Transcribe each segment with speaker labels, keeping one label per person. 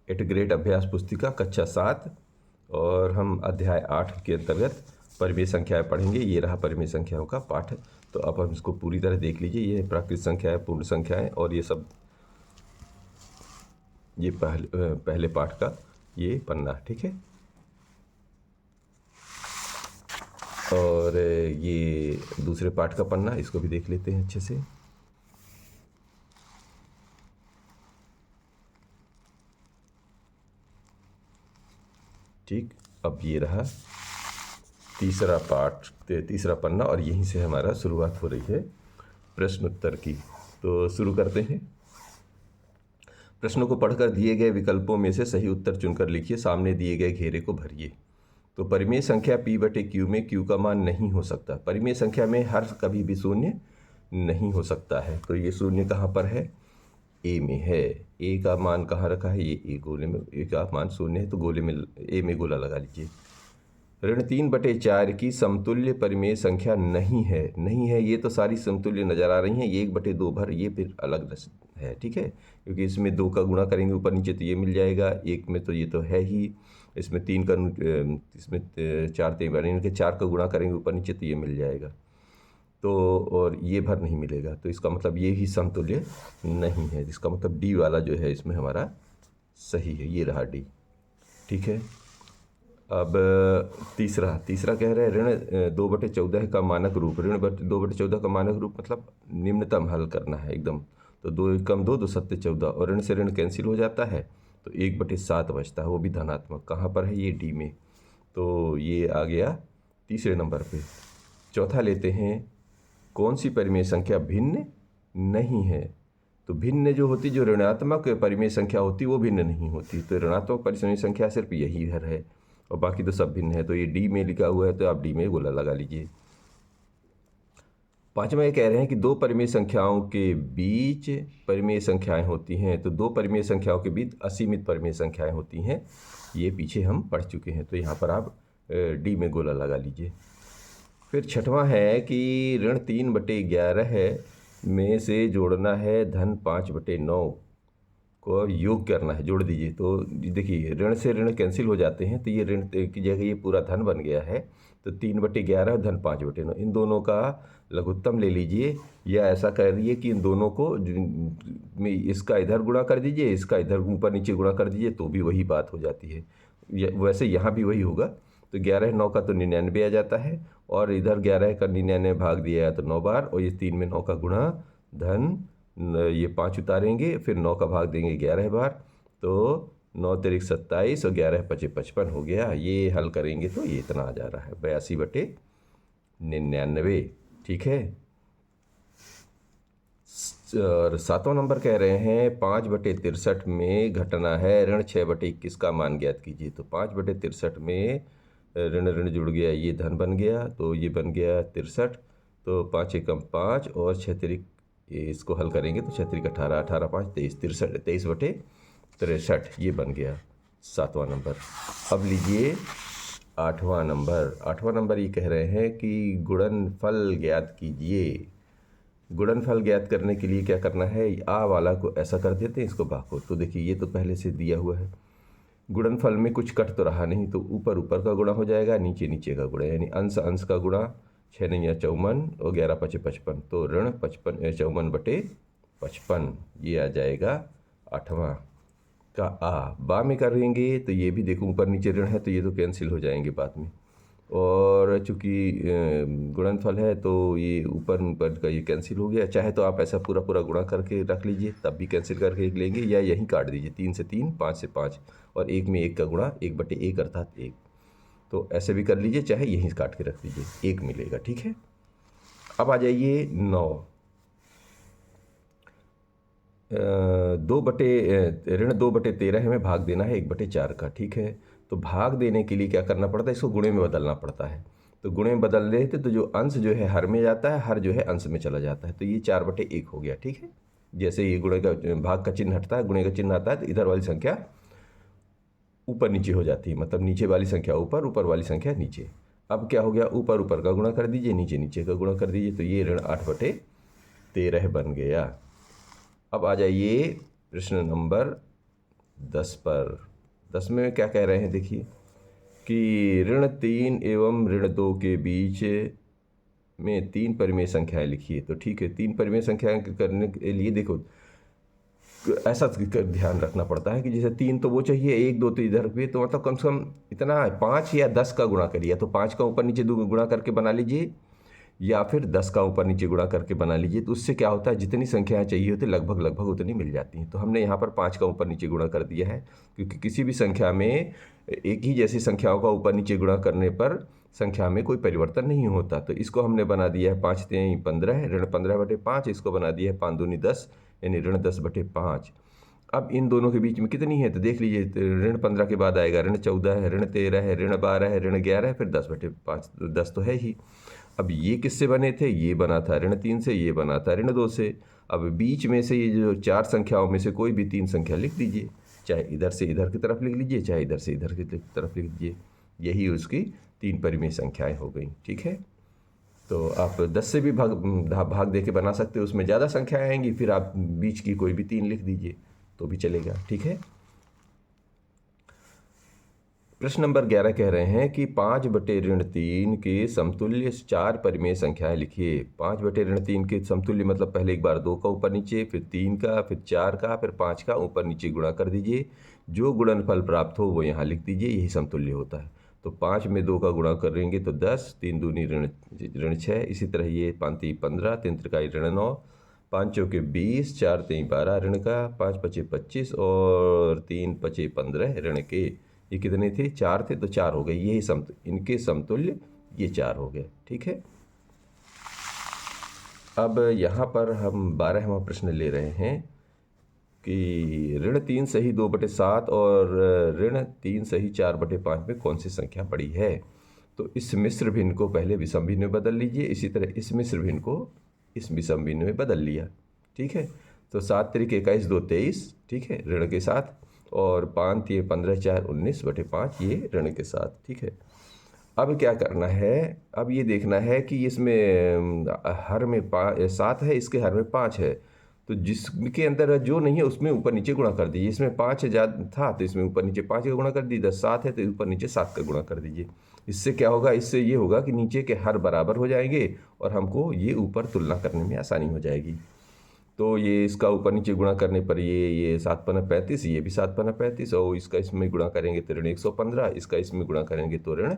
Speaker 1: Eight grade अभ्यास पुस्तिका कक्षा 7 और हम अध्याय 8 के अंतर्गत परिमेय संख्याएं पढ़ेंगे। ये रहा परिमेय संख्याओं का पाठ। तो अब हम इसको पूरी तरह देख लीजिए। ये प्राकृत संख्याएं, पूर्ण संख्याएं और ये सब, ये पहले पाठ का ये पन्ना, ठीक है। और ये दूसरे पाठ का पन्ना, इसको भी देख लेते हैं अच्छे से। ठीक, अब ये रहा तीसरा पाठ, तीसरा पन्ना, और यहीं से हमारा शुरुआत हो रही है प्रश्न उत्तर की। तो शुरू करते हैं। प्रश्नों को पढ़कर दिए गए विकल्पों में से सही उत्तर चुनकर लिखिए। सामने दिए गए घेरे को भरिए। तो परिमेय संख्या p/q में q का मान नहीं हो सकता। परिमेय संख्या में हर कभी भी शून्य नहीं हो सकता है। तो ये शून्य कहाँ पर है? a में है। a का मान कहाँ रखा है? ये a गोले में, a का मान शून्य है तो गोले में a में गोला लगा लीजिए। ऋण 3/4 की समतुल्य परिमेय संख्या नहीं है। नहीं है, ये तो सारी समतुल्य नज़र आ रही हैं। ये 1/2 भर ये फिर अलग है, ठीक है, क्योंकि इसमें 2 का गुणा करेंगे ऊपर नीचे तो ये मिल जाएगा। एक में तो ये तो है ही, इसमें 3 का, इसमें 4 3 इनके 4 का गुणा करेंगे ऊपर नीचे तो ये मिल जाएगा। तो और ये भर नहीं मिलेगा, तो इसका मतलब ये ही समतुल्य नहीं है। इसका मतलब डी वाला जो है इसमें हमारा सही है। ये रहा डी, ठीक है। अब तीसरा कह रहे हैं ऋण 2/14 का मानक रूप। ऋण 2/14 का मानक रूप मतलब निम्नतम हल करना है एकदम। तो 2 एकम 2, 2 सत्ते 14, और ऋण से ऋण कैंसिल हो जाता है तो 1/7 बचता है, वो भी धनात्मक। कहाँ पर है? ये डी में। तो ये आ गया तीसरे नंबर पे। चौथा लेते हैं, कौन सी परिमेय संख्या भिन्न नहीं है? तो भिन्न जो होती, जो ऋणात्मक परिमेय संख्या होती वो भिन्न नहीं होती। तो ऋणात्मक परिमेय संख्या सिर्फ यही हर है और बाकी तो सब भिन्न है। तो ये डी में लिखा हुआ है तो आप डी में गोला लगा लीजिए। पांचवा ये कह रहे हैं कि दो परिमेय संख्याओं के बीच परिमेय संख्याएं होती हैं। तो दो परिमेय संख्याओं के बीच असीमित परिमेय संख्याएं होती हैं। ये पीछे हम पढ़ चुके हैं, तो यहाँ पर आप डी में गोला लगा लीजिए। फिर छठवां है कि ऋण 3/11 में से जोड़ना है धन 5/9 को योग करना है, जोड़ दीजिए। तो देखिए ऋण से ऋण कैंसिल हो जाते हैं, तो ये ऋण की जगह ये पूरा धन बन गया है। तो 3/11 धन 5/9, इन दोनों का लघुत्तम ले लीजिए, या ऐसा करिए कि इन दोनों को में इसका इधर गुणा कर दीजिए, इसका इधर ऊपर नीचे गुणा कर दीजिए, तो भी वही बात हो जाती है। वैसे यहाँ भी वही होगा। तो 11 9 का तो 99 आ जाता है, और इधर 11 का 99 भाग दिया है तो 9 बार, और ये 3 में 9 का गुणा धन, ये 5 उतारेंगे, फिर 9 का भाग देंगे 11 बार, तो 9 तिरिक 27 और 11 5 55 हो गया। ये हल करेंगे तो ये इतना आ जा रहा है 82/99, ठीक है। और 7वां नंबर कह रहे हैं 5/63 में घटना है ऋण 6/21 का मान ज्ञात कीजिए। तो 5/63 में ऋण ऋण जुड़ गया, ये धन बन गया, तो ये बन गया 63। तो 5 एकम 5 और 6 तिरिक, इसको हल करेंगे तो 6 तिरिक 18, 18 5 23, 63, 23/63 ये बन गया 7वां नंबर। अब लीजिए 8वां नंबर। 8वां नंबर ये कह रहे हैं कि गुणनफल ज्ञात कीजिए। गुणनफल ज्ञात करने के लिए क्या करना है? आ वाला को ऐसा कर देते हैं, इसको बा को। तो देखिए ये तो पहले से दिया हुआ है। गुणनफल में कुछ कट तो रहा नहीं, तो ऊपर ऊपर का गुणा हो जाएगा, नीचे नीचे का गुणा, यानी अंश अंश का गुणा। 6 9 54 और 11 5 55, तो ऋण 54/55 ये आ जाएगा 8वां का आ। बा में करेंगे तो ये भी देखो ऊपर नीचे ऋण है, तो ये तो कैंसिल हो जाएंगे बाद में। और चूँकि गुणनफल है तो ये ऊपर ऊपर का ये कैंसिल हो गया। चाहे तो आप ऐसा पूरा पूरा गुणा करके रख लीजिए, तब भी कैंसिल करके एक लेंगे, या यहीं काट दीजिए। 3 से 3, 5 से 5, और 1 में 1 का गुणा 1/1 अर्थात 1। तो ऐसे भी कर लीजिए, चाहे यहीं काट के रख लीजिए, 1 मिलेगा, ठीक है। अब आ जाइए 9। ऋण 2/13 में भाग देना है 1/4 का, ठीक है। तो भाग देने के लिए क्या करना पड़ता है? इसको गुणे में बदलना पड़ता है। तो गुणे में बदल रहे थे तो जो अंश जो है हर में जाता है, हर जो है अंश में चला जाता है, तो ये 4/1 हो गया, ठीक है। जैसे ये गुणे का भाग का चिन्ह हटता है, गुणे का चिन्ह आता है, तो इधर वाली संख्या ऊपर नीचे हो जाती है, मतलब नीचे वाली संख्या ऊपर, ऊपर वाली संख्या नीचे। अब क्या हो गया? ऊपर ऊपर का गुणा कर दीजिए, नीचे नीचे का गुणा कर दीजिए, तो ये ऋण 8/13 बन गया। अब आ जाइए प्रश्न नंबर 10 पर। 10 में क्या कह रहे हैं, देखिए कि ऋण 3 एवं ऋण 2 के बीच में 3 परिमेय संख्याएं लिखिए। तो ठीक है, 3 परिमेय संख्याएं करने के लिए देखो ऐसा ध्यान रखना पड़ता है कि जैसे 3 तो वो चाहिए, 1 2 तो इधर भी, तो मतलब कम से कम इतना 5 या 10 का गुणा करिए। तो 5 का ऊपर नीचे गुणा करके बना लीजिए, या फिर 10 का ऊपर नीचे गुणा करके बना लीजिए। तो उससे क्या होता है, जितनी संख्याएं चाहिए होती लगभग लगभग उतनी मिल जाती हैं। तो हमने यहाँ पर 5 का ऊपर नीचे गुणा कर दिया है, क्योंकि किसी भी संख्या में एक ही जैसी संख्याओं का ऊपर नीचे गुणा करने पर संख्या में कोई परिवर्तन नहीं होता। तो इसको हमने बना दिया है 5 3 15, ऋण 15/5। इसको बना दिया है 5 दूनी 10, यानी ऋण 10/5। अब इन दोनों के बीच में कितनी है, तो देख लीजिए, ऋण 15 के बाद आएगा ऋण 14 है, ऋण 13 है, ऋण 12 है, ऋण 11 है, फिर 10/5। 10 तो है ही। अब ये किससे बने थे, ये बना था ऋण 3 से, ये बना था ऋण 2 से। अब बीच में से ये जो 4 संख्याओं में से कोई भी 3 संख्या लिख दीजिए, चाहे इधर से इधर की तरफ लिख लीजिए, चाहे इधर से इधर की तरफ लिख दीजिए। यही उसकी 3 परिमेय संख्याएं हो गई। ठीक है, तो आप 10 से भी भाग दे के बना सकते हो, उसमें ज़्यादा संख्याएं आएंगी, फिर आप बीच की कोई भी 3 लिख दीजिए तो भी चलेगा। ठीक है, प्रश्न नंबर 11 कह रहे हैं कि 5/ऋण 3 के समतुल्य 4 परिमेय संख्याएं लिखिए। 5/ऋण 3 के समतुल्य मतलब पहले एक बार 2 का ऊपर नीचे, फिर 3 का, फिर 4 का, फिर 5 का ऊपर नीचे गुणा कर दीजिए। जो गुणनफल प्राप्त हो वो यहाँ लिख दीजिए, यही समतुल्य होता है। तो 5 में 2 का गुणा करेंगे तो 10, 3 दूनी ऋण 6। इसी तरह ये 5 3 15, 3 त्रिकाई ऋण 9, 5 चौके 20, 4 3 12 ऋण का, 5 पचे 25 और 3 पचे 15 ऋण के। ये कितने थे, 4 थे, तो 4 हो गए। यही इनके समतुल्य ये 4 हो गए। ठीक है, अब यहाँ पर हम 12वां प्रश्न ले रहे हैं कि ऋण 3 सही 2/7 और ऋण 3 सही 4/5 में कौन सी संख्या बड़ी है। तो इस मिश्र भिन्न को पहले विषम भिन्न में बदल लीजिए, इसी तरह इस मिश्र भिन्न को इस विषम भिन्न में बदल लिया। ठीक है, तो 7 तिरिक 21 2 23, ठीक है, ऋण के साथ, और 5 3 15 4 19/5 ये ऋण के साथ। ठीक है, अब क्या करना है, अब ये देखना है कि इसमें हर में 7 है, इसके हर में 5 है। तो जिसके अंदर जो नहीं है उसमें ऊपर नीचे गुणा कर दीजिए। इसमें 5 ज़्यादा था तो इसमें ऊपर नीचे 5 का गुणा कर दीजिए। 7 है तो ऊपर नीचे 7 का गुणा कर दीजिए। इससे क्या होगा, इससे ये होगा कि नीचे के हर बराबर हो जाएंगे और हमको ये ऊपर तुलना करने में आसानी हो जाएगी। तो ये इसका ऊपर नीचे गुणा करने पर ये 7 पन्ना 35, ये भी 7 पन्ना 35, और इसका इसमें गुणा करेंगे तो ऋण 115, इसका इसमें गुणा करेंगे तो ऋण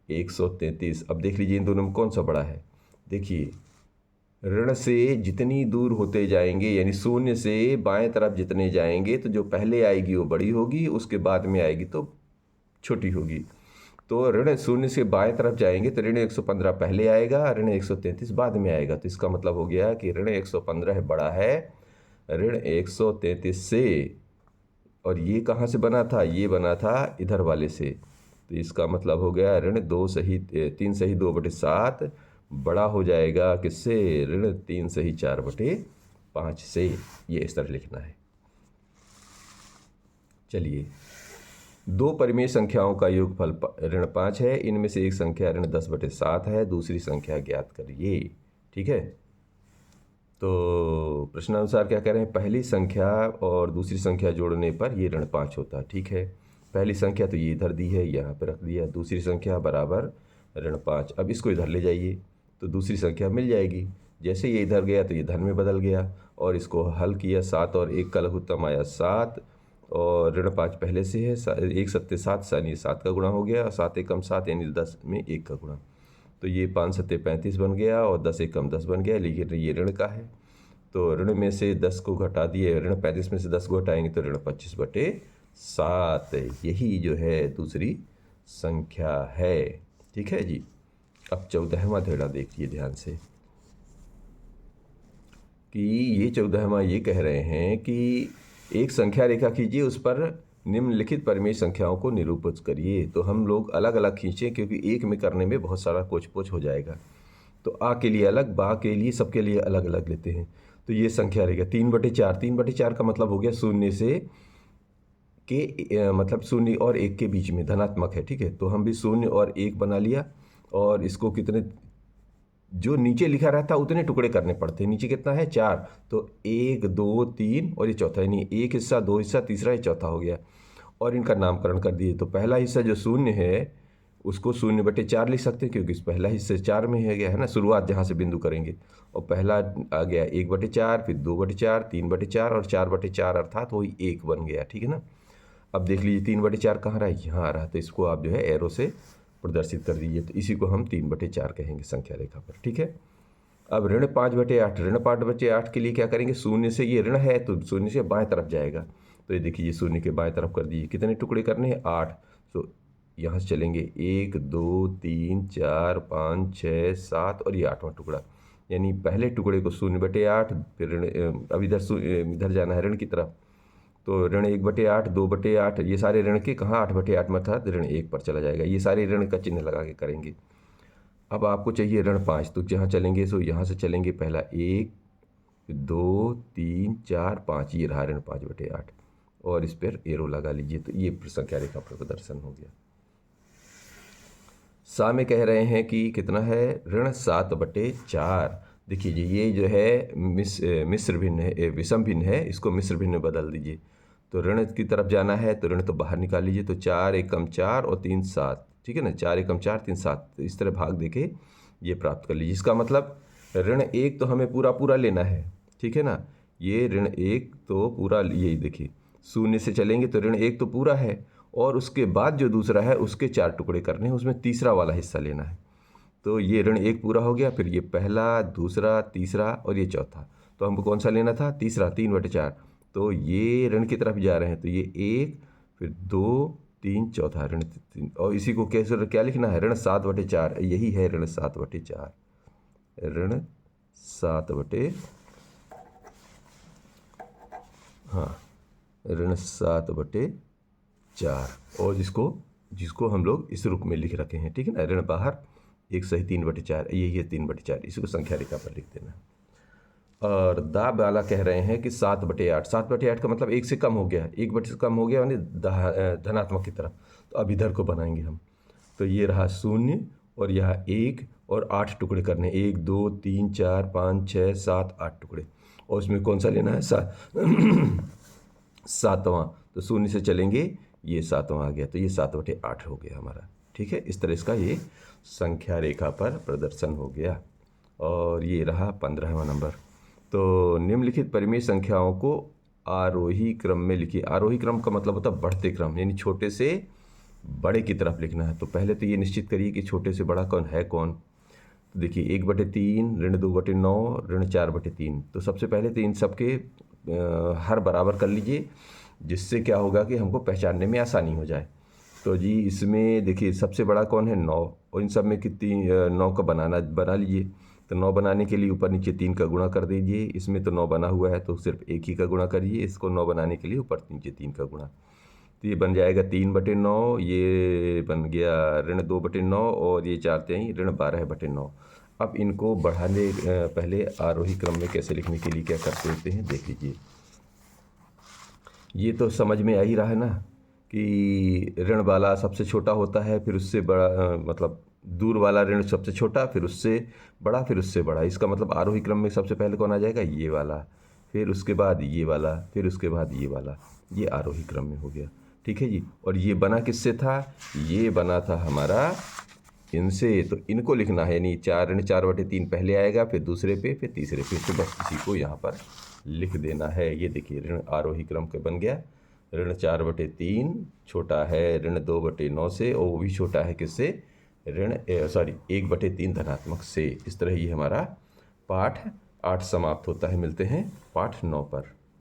Speaker 1: 133। अब देख लीजिए इन दोनों में कौन सा बड़ा है। देखिए, ऋण से जितनी दूर होते जाएंगे, यानी शून्य से बाएं तरफ जितने जाएंगे, तो जो पहले आएगी वो बड़ी होगी, उसके बाद में आएगी तो छोटी होगी। तो ऋण शून्य से बाएं तरफ जाएंगे तो ऋण 115 पहले आएगा, ऋण 133 बाद में आएगा। तो इसका मतलब हो गया कि ऋण 115 बड़ा है ऋण 133 से। और ये कहाँ से बना था, ये बना था इधर वाले से। तो इसका मतलब हो गया ऋण 3 सही 2/7 बड़ा हो जाएगा किससे, ऋण 3 सही 4/5 से। ये इस तरह लिखना है। चलिए, 2 परिमेय संख्याओं का योगफल ऋण 5 है। इनमें से एक संख्या ऋण 10/7 है, दूसरी संख्या ज्ञात करिए। ठीक है, तो प्रश्नानुसार क्या कह रहे हैं, पहली संख्या और दूसरी संख्या जोड़ने पर ये ऋण 5 होता है। ठीक है, पहली संख्या तो ये इधर दी है, यहाँ पे रख दिया, दूसरी संख्या बराबर ऋण 5। अब इसको इधर ले जाइए तो दूसरी संख्या मिल जाएगी। जैसे ये इधर गया तो ये धन में बदल गया, और इसको हल किया, 7 और 1 का लघुत्तम आया 7, और ऋण 5 पहले से है, 1 7 7 यानी 7 का गुणा हो गया, 7 1 7 यानी 10 में 1 का गुणा। तो ये 5 7 35 बन गया, और 10 1 10 बन गया, लेकिन ये ऋण का है। तो ऋण में से 10 को घटा दिए, ऋण 35 में से 10 को घटाएंगे तो ऋण 25/7। यही जो है दूसरी संख्या है। ठीक है जी, अब 14वां धेड़ा देखिए ध्यान से कि ये 14वां ये कह रहे हैं कि एक संख्या रेखा खींचिए, उस पर निम्नलिखित परिमेय संख्याओं को निरूपित करिए। तो हम लोग अलग अलग खींचें, क्योंकि एक में करने में बहुत सारा कोच पोच हो जाएगा। तो आ के लिए अलग, बा के लिए, सबके लिए अलग अलग लेते हैं। तो ये संख्या रहेगा 3/4। 3/4 का मतलब हो गया शून्य से मतलब शून्य और 1 के बीच में धनात्मक है। ठीक है, तो हम भी 0 और 1 बना लिया, और इसको कितने जो नीचे लिखा रहता है उतने टुकड़े करने पड़ते हैं। नीचे कितना है 4, तो 1 2 3 और ये चौथा, यानी एक हिस्सा, दो हिस्सा, तीसरा, ये चौथा हो गया। और इनका नामकरण कर दिए। तो पहला हिस्सा जो शून्य है उसको 0/4 लिख सकते हैं, क्योंकि इस पहला हिस्सा 4 में है गया है ना, शुरुआत जहाँ से बिंदु करेंगे। और पहला आ गया 1/4, फिर 2/4, 3/4 और 4/4, अर्थात वही 1 बन गया। ठीक है ना। अब देख लीजिए 3/4 कहाँ रहा है, यहाँ आ रहा है, तो इसको आप जो है एरो से प्रदर्शित कर दीजिए। तो इसी को हम 3/4 कहेंगे संख्या रेखा पर। ठीक है। अब ऋण 5/8, ऋण 5/8 के लिए क्या करेंगे, शून्य से, ये ऋण है तो शून्य से बाएं तरफ जाएगा। तो ये देखिए, ये शून्य के बाएं तरफ कर दीजिए। कितने टुकड़े करने हैं, 8। तो यहाँ से चलेंगे 1 2 3 4 5 6 7 और ये 8वां टुकड़ा, यानी पहले टुकड़े को 0/8, फिर ऋण, अब इधर जाना है ऋण की तरफ। तो ऋण 1/8, 2/8, ये सारे ऋण के कहाँ 8/8 में था, ऋण 1 पर चला जाएगा। ये सारे ऋण का चिन्ह लगा के करेंगे। अब आपको चाहिए ऋण 5, तो जहाँ चलेंगे सो यहाँ से चलेंगे, पहला 1 2 3 4 5, ये रहा ऋण 5/8 और इस पर एरो लगा लीजिए। तो ये संख्या रेखा पर प्रदर्शन हो गया। सा में कह रहे हैं कि कितना है, ऋण 7/4। देखिए जी, ये जो है मिश्र भिन्न है, विषम भिन्न है, इसको मिश्र भिन्न में बदल दीजिए। तो ऋण की तरफ जाना है तो ऋण तो बाहर निकाल लीजिए। तो 4 एकम 4 और 3 7, ठीक है ना, 4 एकम 4 3 7, तो इस तरह भाग देके ये प्राप्त कर लीजिए। इसका मतलब ऋण 1 तो हमें पूरा पूरा लेना है, ठीक है ना। ये ऋण 1 तो पूरा, ये देखिए शून्य से चलेंगे तो ऋण 1 तो पूरा है, और उसके बाद जो दूसरा है उसके 4 टुकड़े करने हैं, उसमें तीसरा वाला हिस्सा लेना है। तो ये ऋण 1 पूरा हो गया, फिर ये पहला, दूसरा, तीसरा और ये चौथा। तो हमको कौन सा लेना था, तीसरा, 3/4। तो ये ऋण की तरफ जा रहे हैं, तो ये 1 फिर 2 3 चौथा ऋण 3, और इसी को कैसे क्या लिखना है, ऋण 7/4। यही है ऋण 7/4, ऋण 7/, हाँ, ऋण 7/4, और जिसको हम लोग इस रूप में लिख रखे हैं, ठीक है ना। ऋण बाहर 1 सही 3/4, यही है 3/4, इसी को संख्या रेखा पर लिख देना। और दा वाला कह रहे हैं कि 7/8, 7/8 का मतलब 1 से कम हो गया, 1 से कम हो गया यानी धनात्मक की तरफ। तो अब इधर को बनाएंगे हम। तो ये रहा 0 और यहाँ 1 और 8 टुकड़े करने, 1 2 3 4 5 6 7 8 टुकड़े, और उसमें कौन सा लेना है, 7वां। तो 0 से चलेंगे, ये 7वां आ गया, तो ये 7/8 हो गया हमारा। ठीक है, इस तरह इसका ये संख्या रेखा पर प्रदर्शन हो गया। और ये रहा 15वां नंबर। तो निम्नलिखित परिमेय संख्याओं को आरोही क्रम में लिखिए। आरोही क्रम का मतलब होता है बढ़ते क्रम, यानी छोटे से बड़े की तरफ लिखना है। तो पहले तो ये निश्चित करिए कि छोटे से बड़ा कौन है कौन। तो देखिए 1/3, ऋण 2/9, ऋण 4/3। तो सबसे पहले तो इन सबके हर बराबर कर लीजिए, जिससे क्या होगा कि हमको पहचानने में आसानी हो जाए। तो जी इसमें देखिए सबसे बड़ा कौन है, 9, और इन सब में कितनी 9 का बना लीजिए। तो 9 बनाने के लिए ऊपर नीचे 3 का गुणा कर दीजिए। इसमें तो 9 बना हुआ है तो सिर्फ एक ही का गुणा करिए। इसको 9 बनाने के लिए ऊपर नीचे 3 का गुणा, तो ये बन जाएगा 3/9। ये बन गया ऋण 2/9 और ये 4 3 ऋण 12/9। अब इनको बढ़ाने पहले आरोही क्रम में कैसे लिखने के लिए क्या करते होते हैं देख लीजिए। ये तो समझ में आ ही रहा है ना कि ऋण वाला सबसे छोटा होता है, फिर उससे बड़ा, मतलब दूर वाला ऋण सबसे छोटा, फिर उससे बड़ा, फिर उससे बड़ा। इसका मतलब आरोही क्रम में सबसे पहले कौन आ जाएगा, ये वाला, फिर उसके बाद ये वाला, फिर उसके बाद ये वाला। ये आरोही क्रम में हो गया। ठीक है जी। और ये बना किससे था, ये बना था हमारा इनसे। तो इनको लिखना है, यानी 4 ऋण 4/3 पहले आएगा, फिर दूसरे पे, फिर तीसरे पे। तो बस इसी को यहाँ पर लिख देना है। ये देखिए ऋण आरोही क्रम का बन गया। ऋण 4/3 छोटा है ऋण 2/9 से, और वो भी छोटा है किससे, ऋण 1/3 धनात्मक से। इस तरह ये हमारा पाठ 8 समाप्त होता है। मिलते हैं पाठ 9 पर।